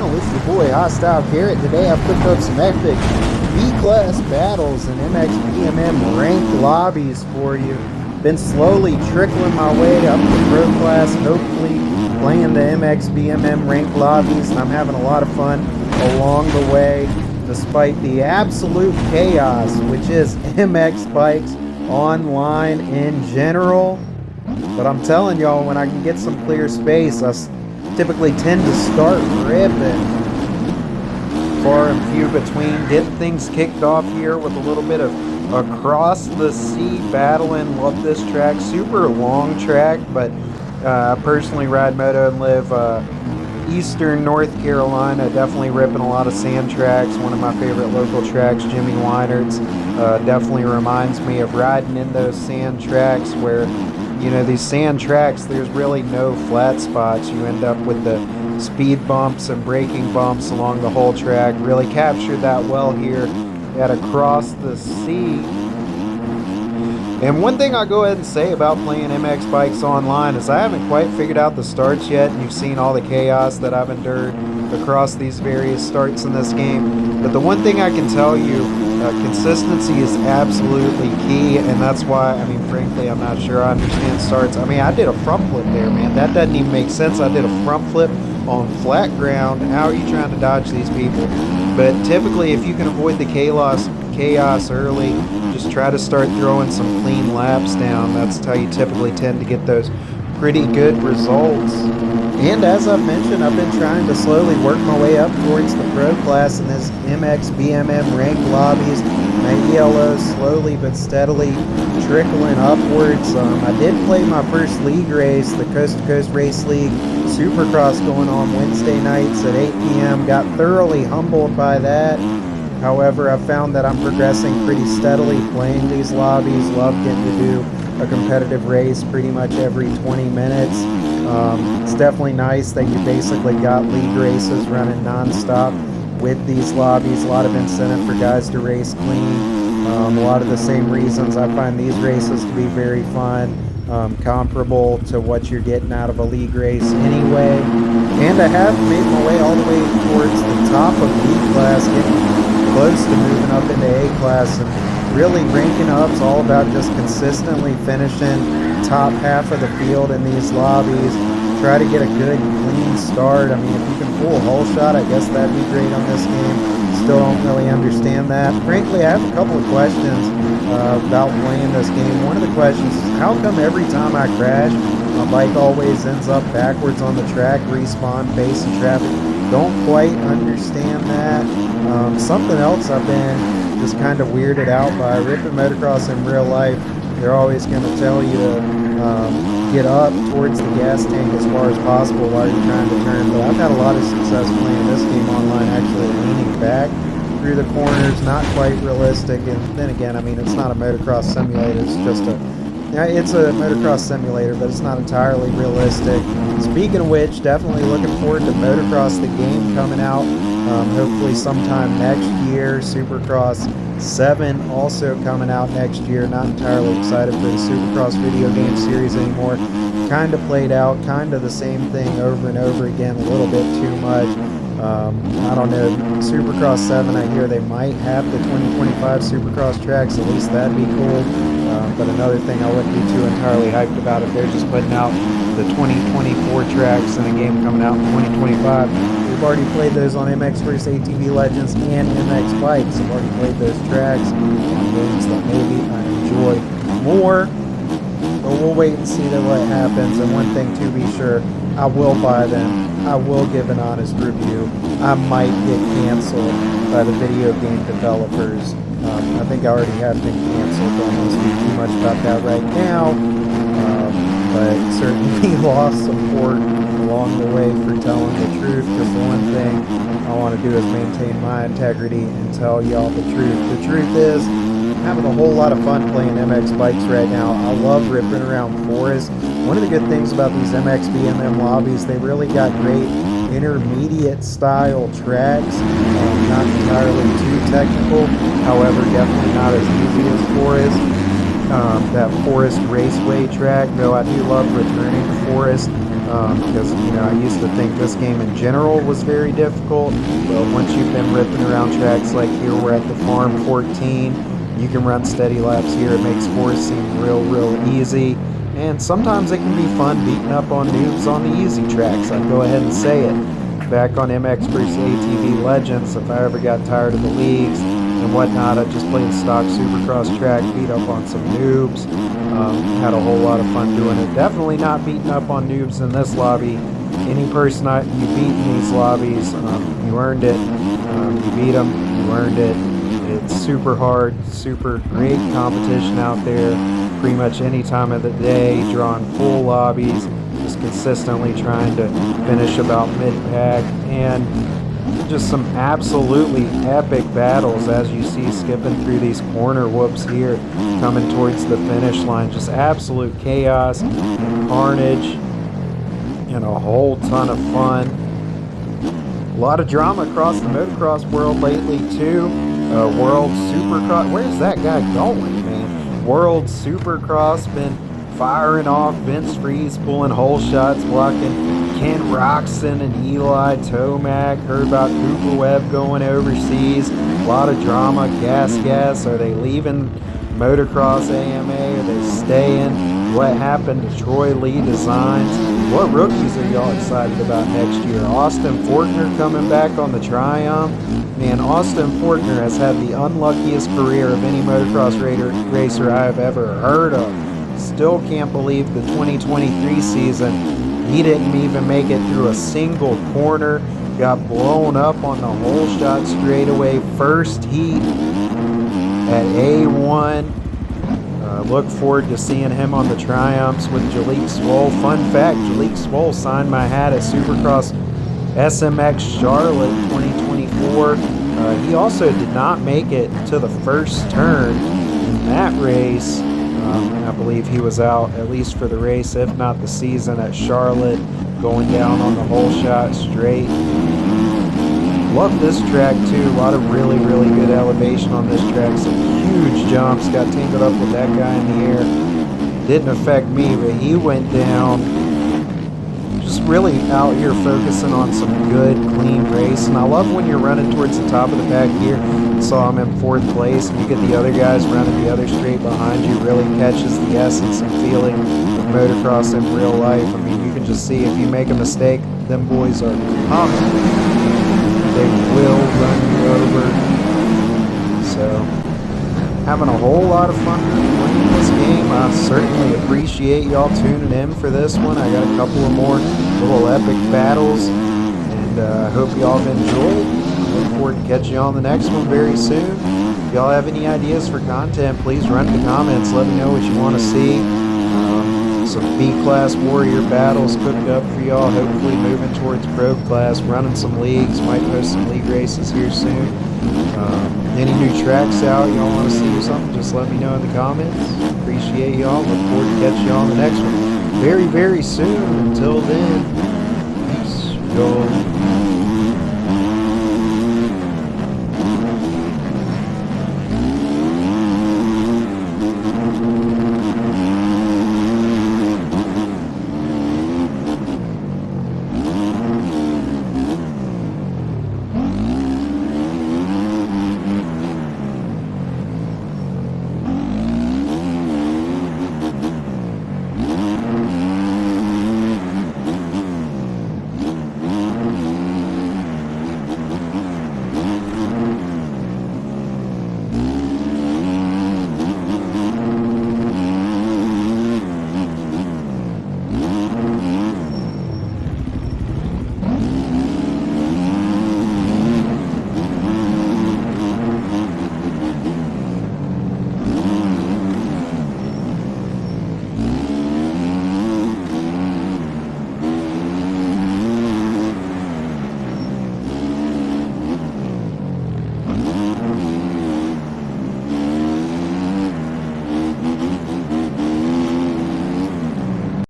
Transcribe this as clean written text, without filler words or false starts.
channel. It's your boy Hostile Carrot. Today I've cooked up some epic B-class battles and MXBMM ranked lobbies for you. Been slowly trickling my way up to pro class, hopefully playing the MXBMM ranked lobbies, and I'm having a lot of fun along the way, despite the absolute chaos, which is MX Bikes online in general. But I'm telling y'all, when I can get some clear space, I typically tend to start ripping. Far and few between. Getting things kicked off here with a little bit of across the sea battling. Love this track. Super long track, but I personally ride moto and live eastern North Carolina. Definitely ripping a lot of sand tracks. One of my favorite local tracks, Jimmy Weinert's. Definitely reminds me of riding in those sand tracks where, you know, these sand tracks, there's really no flat spots. You end up with the speed bumps and braking bumps along the whole track. Really captured that well here at Across the Sea. And one thing I'll go ahead and say about playing MX Bikes online is I haven't quite figured out the starts yet, and you've seen all the chaos that I've endured across these various starts in this game. But the one thing I can tell you, consistency is absolutely key, and that's why, I mean, frankly, I'm not sure I understand starts. I mean, I did a front flip there, man. That doesn't even make sense. I did a front flip on flat ground. How are you trying to dodge these people? But typically, if you can avoid the chaos early, just try to start throwing some clean laps down. That's how you typically tend to get those pretty good results. And as I've mentioned, I've been trying to slowly work my way up towards the pro class in this MXBMM ranked lobbies. My ELO slowly but steadily trickling upwards. I did play my first league race, the Coast to Coast Race League Supercross, going on Wednesday nights at 8 p.m. Got thoroughly humbled by that. However, I've found that I'm progressing pretty steadily playing these lobbies. Love getting to do a competitive race pretty much every 20 minutes. It's definitely nice that you basically got league races running non-stop with these lobbies. A lot of incentive for guys to race clean. A lot of the same reasons I find these races to be very fun. Comparable to what you're getting out of a league race anyway. And I have made my way all the way towards the top of B class, getting close to moving up into A class, and really ranking up is all about just consistently finishing top half of the field in these lobbies. Try to get a good clean start. I mean, if you can pull a hole shot, I guess that'd be great on this game. Still don't really understand that. Frankly, I have a couple of questions about playing this game. One of the questions is, how come every time I crash, my bike always ends up backwards on the track, respawn, facing traffic? Don't quite understand that. Something else I've been just kind of weirded out by. Ripping motocross in real life, they're always going to tell you to get up towards the gas tank as far as possible while you're trying to turn. But I've had a lot of success playing this game online, actually leaning back through the corners. Not quite realistic. And then again, I mean, it's not a motocross simulator. It's just it's a motocross simulator, but it's not entirely realistic. Speaking of which, definitely looking forward to Motocross the game coming out hopefully sometime next year. Supercross 7 also coming out next year. Not entirely excited for the Supercross video game series anymore. Kind of played out, kind of the same thing over and over again, a little bit too much. I don't know, Supercross 7, I hear they might have the 2025 Supercross tracks. At least that'd be cool. But another thing I wouldn't be too entirely hyped about if they're just putting out the 2024 tracks and a game coming out in 2025. We've already played those on MX vs. ATV Legends and MX Bikes. I've already played those tracks on games that maybe I enjoy more. But we'll wait and see what happens. And one thing to be sure, I will buy them. I will give an honest review. I might get canceled by the video game developers. I think I already have been canceled. Don't want to speak too much about that right now. But certainly lost support along the way for telling the truth, because the one thing I want to do is maintain my integrity and tell y'all the truth. The truth is, I'm having a whole lot of fun playing MX Bikes right now. I love ripping around forests. One of the good things about these MXBMM lobbies, they really got great intermediate style tracks. Not entirely too technical, however, definitely not as easy as Forest. That Forest Raceway track, though I do love returning to Forest. because I used to think this game in general was very difficult, but once you've been ripping around tracks like here, we're at the Farm 14, you can run steady laps here. It makes course seem real easy, and sometimes it can be fun beating up on noobs on the easy tracks. I'd go ahead and say it. Back on MX vs ATV Legends, if I ever got tired of the leagues and whatnot, I just played stock Supercross track, beat up on some noobs, had a whole lot of fun doing it. Definitely not beating up on noobs in this lobby. Any person you beat in these lobbies, you earned it. You beat them, you earned it. It's super hard, super great competition out there, pretty much any time of the day, drawing full lobbies, just consistently trying to finish about mid-pack, and just some absolutely epic battles as you see skipping through these corner whoops here, coming towards the finish line. Just absolute chaos and carnage and a whole ton of fun. A lot of drama across the motocross world lately too. World Supercross, where's that guy going, man? World Supercross been firing off. Vince Freeze pulling hole shots, blocking Ken Roxon and Eli Tomac. Heard about Cooper Webb going overseas. A lot of drama. Gas. Are they leaving motocross AMA? Are they staying? What happened to Troy Lee Designs? What rookies are y'all excited about next year? Austin Forkner coming back on the Triumph. Man, Austin Forkner has had the unluckiest career of any motocross racer I have ever heard of. Still can't believe the 2023 season, he didn't even make it through a single corner. Got blown up on the hole shot straightaway first heat at A1. Look forward to seeing him on the Triumphs with Jalek Swoll. Fun fact, Jalek Swoll signed my hat at Supercross SMX Charlotte 2024. He also did not make it to the first turn in that race. I believe he was out at least for the race, if not the season, at Charlotte, going down on the hole shot straight. Love this track too. A lot of really good elevation on this track. Some huge jumps. Got tangled up with that guy in the air. Didn't affect me, but he went down. Just really out here focusing on some good, clean race. And I love when you're running towards the top of the pack here. Saw him in 4th place, and you get the other guys running the other straight behind you. Really catches the essence and feeling of motocross in real life. I mean, you can just see if you make a mistake, them boys are coming. They will run you over. So, having a whole lot of fun playing this game. I certainly appreciate y'all tuning in for this one. I got a couple of more little epic battles, and I hope y'all have enjoyed. I look forward to catching you on the next one very soon. If y'all have any ideas for content, please run in the comments. Let me know what you want to see. Some B-class warrior battles cooked up for y'all. Hopefully moving towards pro class, running some leagues. Might post some league races here soon. Any new tracks out y'all want to see or something, just let me know in the comments. Appreciate y'all. Look forward to catching y'all on the next one very soon. Until then, peace. Go.